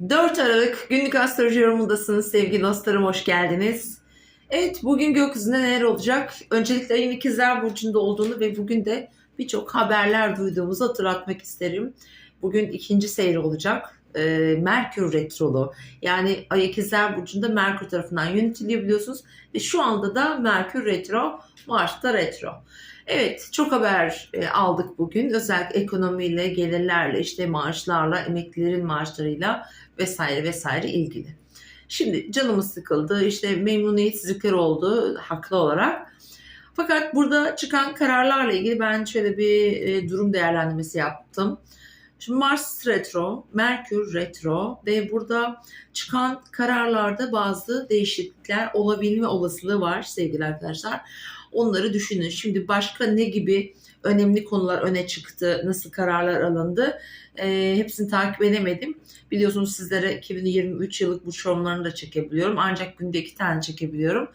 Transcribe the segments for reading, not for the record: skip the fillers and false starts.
4 Aralık günlük astroloji yorumundasınız sevgili dostlarım, hoş geldiniz. Evet, bugün gökyüzünde neler olacak? Öncelikle ayın ikizler burcunda olduğunu ve bugün de birçok haberler duyduğumuzu hatırlatmak isterim. Bugün ikinci seyri olacak. Merkür retrolu, yani ay ikizler burcunda Merkür tarafından yönetiliyor biliyorsunuz ve şu anda da Merkür retro, Mars da retro. Evet, çok haber aldık bugün. Özellikle ekonomiyle, gelirlerle, işte maaşlarla, emeklilerin maaşlarıyla vesaire vesaire ilgili. Şimdi canımız sıkıldı, işte memnuniyetsizlikler oldu haklı olarak. Fakat burada çıkan kararlarla ilgili ben şöyle bir durum değerlendirmesi yaptım. Şimdi Mars retro, Merkür retro ve burada çıkan kararlarda bazı değişiklikler olabilme olasılığı var sevgili arkadaşlar. Onları düşünün. Şimdi başka ne gibi önemli konular öne çıktı, nasıl kararlar alındı, hepsini takip edemedim. Biliyorsunuz sizlere 2023 yıllık burç yorumlarını da çekebiliyorum. Ancak günde 2 tane çekebiliyorum.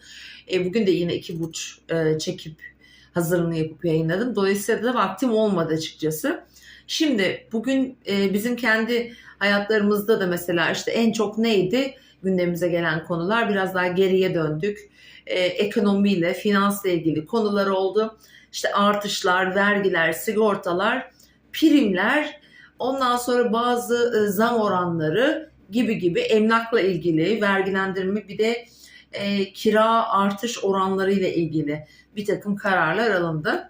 Bugün de yine 2 burç çekip hazırlığını yapıp yayınladım. Dolayısıyla da vaktim olmadı açıkçası. Şimdi bugün bizim kendi hayatlarımızda da mesela işte en çok neydi gündemimize gelen konular, biraz daha geriye döndük. Ekonomiyle, finansla ilgili konular oldu. İşte artışlar, vergiler, sigortalar, primler, ondan sonra bazı zam oranları gibi emlakla ilgili vergilendirme, bir de kira artış oranları ile ilgili bir takım kararlar alındı.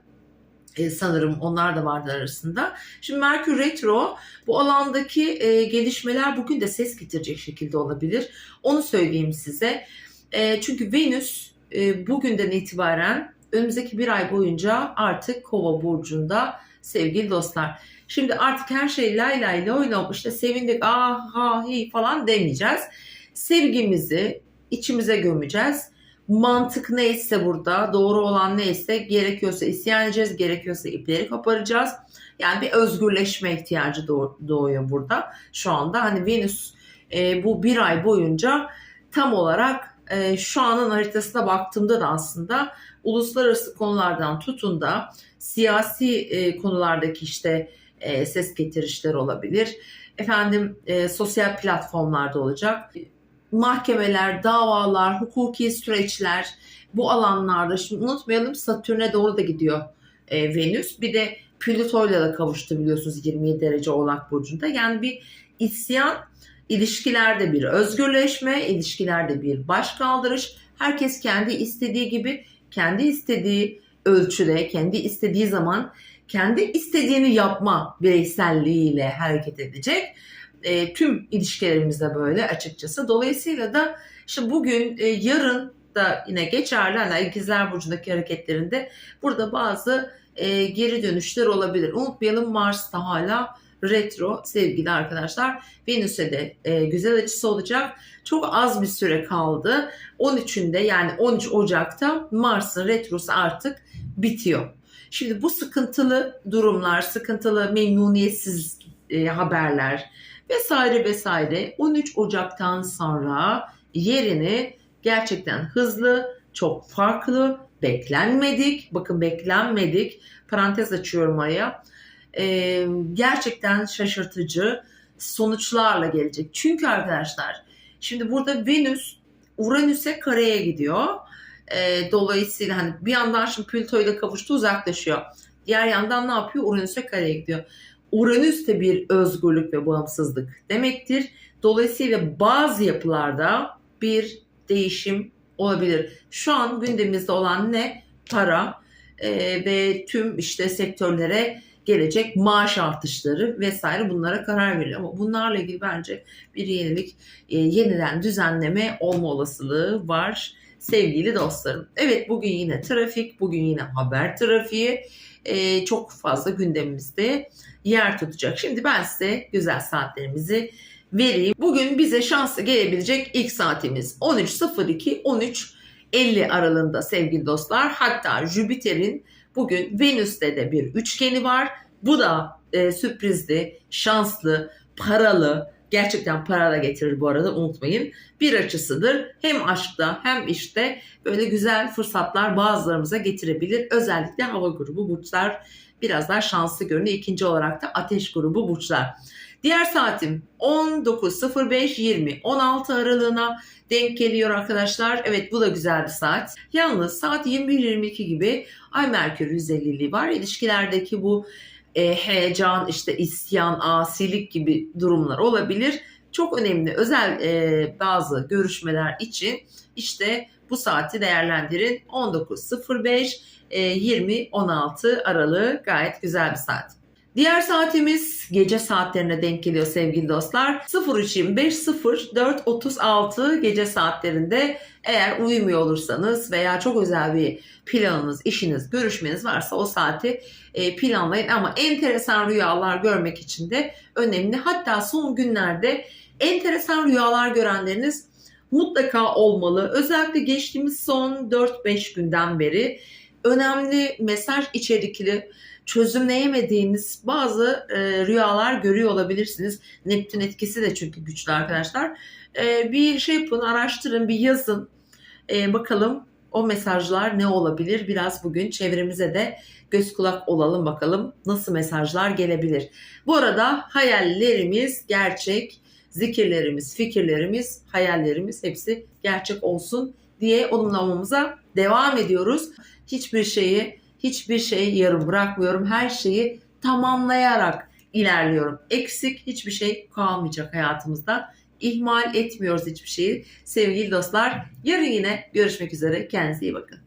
Sanırım onlar da vardı arasında. Şimdi Merkür Retro, bu alandaki gelişmeler bugün de ses getirecek şekilde olabilir. Onu söyleyeyim size. Çünkü Venüs bugünden itibaren önümüzdeki bir ay boyunca artık Kova burcunda sevgili dostlar. Şimdi artık her şey lay lay loy loy, işte sevindik ah ha hi falan demeyeceğiz. Sevgimizi içimize gömeceğiz. Mantık neyse, burada doğru olan neyse, gerekiyorsa isyan edeceğiz, gerekiyorsa ipleri koparacağız. Yani bir özgürleşme ihtiyacı doğuyor burada. Şu anda hani Venüs bu bir ay boyunca tam olarak şu anın haritasına baktığımda da aslında uluslararası konulardan tutun da siyasi konulardaki işte ses getirişler olabilir. Efendim sosyal platformlarda olacak. Mahkemeler, davalar, hukuki süreçler, bu alanlarda. Şimdi unutmayalım, Satürn'e doğru da gidiyor Venüs. Bir de Plüto'yla da kavuştu biliyorsunuz 27 derece Oğlak Burcu'nda. Yani bir isyan, ilişkilerde bir özgürleşme, ilişkilerde bir başkaldırış. Herkes kendi istediği gibi, kendi istediği ölçüde, kendi istediği zaman, kendi istediğini yapma bireyselliğiyle hareket edecek. Tüm ilişkilerimizde böyle açıkçası. Dolayısıyla da işte bugün, yarın da yine geçerli. Hani İkizler Burcu'ndaki hareketlerinde burada bazı geri dönüşler olabilir. Unutmayalım, Mars da hala retro sevgili arkadaşlar. Venüs'e de güzel açısı olacak. Çok az bir süre kaldı. 13'ünde, yani 13 Ocak'ta Mars'ın retrosu artık bitiyor. Şimdi bu sıkıntılı durumlar, sıkıntılı memnuniyetsiz haberler vesaire vesaire 13 Ocak'tan sonra yerini gerçekten hızlı, çok farklı, beklenmedik, bakın beklenmedik, parantez açıyorum araya, gerçekten şaşırtıcı sonuçlarla gelecek. Çünkü arkadaşlar şimdi burada Venüs Uranüs'e kareye gidiyor. Dolayısıyla hani bir yandan şimdi Plüto ile kavuştu, uzaklaşıyor. Diğer yandan ne yapıyor? Uranüs'e kareye gidiyor. Uranüs de bir özgürlük ve bağımsızlık demektir. Dolayısıyla bazı yapılarda bir değişim olabilir. Şu an gündemimizde olan ne? Para ve tüm işte sektörlere gelecek maaş artışları vesaire, bunlara karar veriyor. Ama bunlarla ilgili bence bir yenilik, yeniden düzenleme olma olasılığı var sevgili dostlarım. Evet, bugün yine trafik, bugün yine haber trafiği çok fazla gündemimizde yer tutacak. Şimdi ben size güzel saatlerimizi vereyim. Bugün bize şanslı gelebilecek ilk saatimiz 13.02-13.50 aralığında sevgili dostlar. Hatta Jüpiter'in bugün Venüs'te de bir üçgeni var. Bu da sürprizli, şanslı, paralı, gerçekten para da getirir bu arada, unutmayın, bir açısıdır. Hem aşkta hem işte böyle güzel fırsatlar bazılarımıza getirebilir. Özellikle hava grubu burçlar biraz daha şanslı görünüyor. İkinci olarak da ateş grubu burçlar. Diğer saatim 19.05-20, 16 aralığına denk geliyor arkadaşlar. Evet, bu da güzel bir saat. Yalnız saat 21-22 gibi Ay Merkür 150'liği var. İlişkilerdeki bu heyecan, işte isyan, asilik gibi durumlar olabilir. Çok önemli özel bazı görüşmeler için işte bu saati değerlendirin. 19.05 20-16 aralığı gayet güzel bir saat. Diğer saatimiz gece saatlerine denk geliyor sevgili dostlar. 03.25-04.36 gece saatlerinde eğer uyumuyor olursanız veya çok özel bir planınız, işiniz, görüşmeniz varsa o saati planlayın. Ama enteresan rüyalar görmek için de önemli. Hatta son günlerde enteresan rüyalar görenleriniz mutlaka olmalı. Özellikle geçtiğimiz son 4-5 günden beri önemli mesaj içerikli, çözümleyemediğiniz bazı rüyalar görüyor olabilirsiniz. Neptün etkisi de çünkü güçlü arkadaşlar. Bir şey yapın, araştırın, bir yazın. Bakalım o mesajlar ne olabilir? Biraz bugün çevremize de göz kulak olalım, bakalım nasıl mesajlar gelebilir. Bu arada hayallerimiz gerçek, zikirlerimiz, fikirlerimiz, hayallerimiz hepsi gerçek olsun diye olumlamamıza devam ediyoruz. Hiçbir şeyi yarım bırakmıyorum. Her şeyi tamamlayarak ilerliyorum. Eksik hiçbir şey kalmayacak hayatımızda. İhmal etmiyoruz hiçbir şeyi. Sevgili dostlar, yarın yine görüşmek üzere. Kendinize iyi bakın.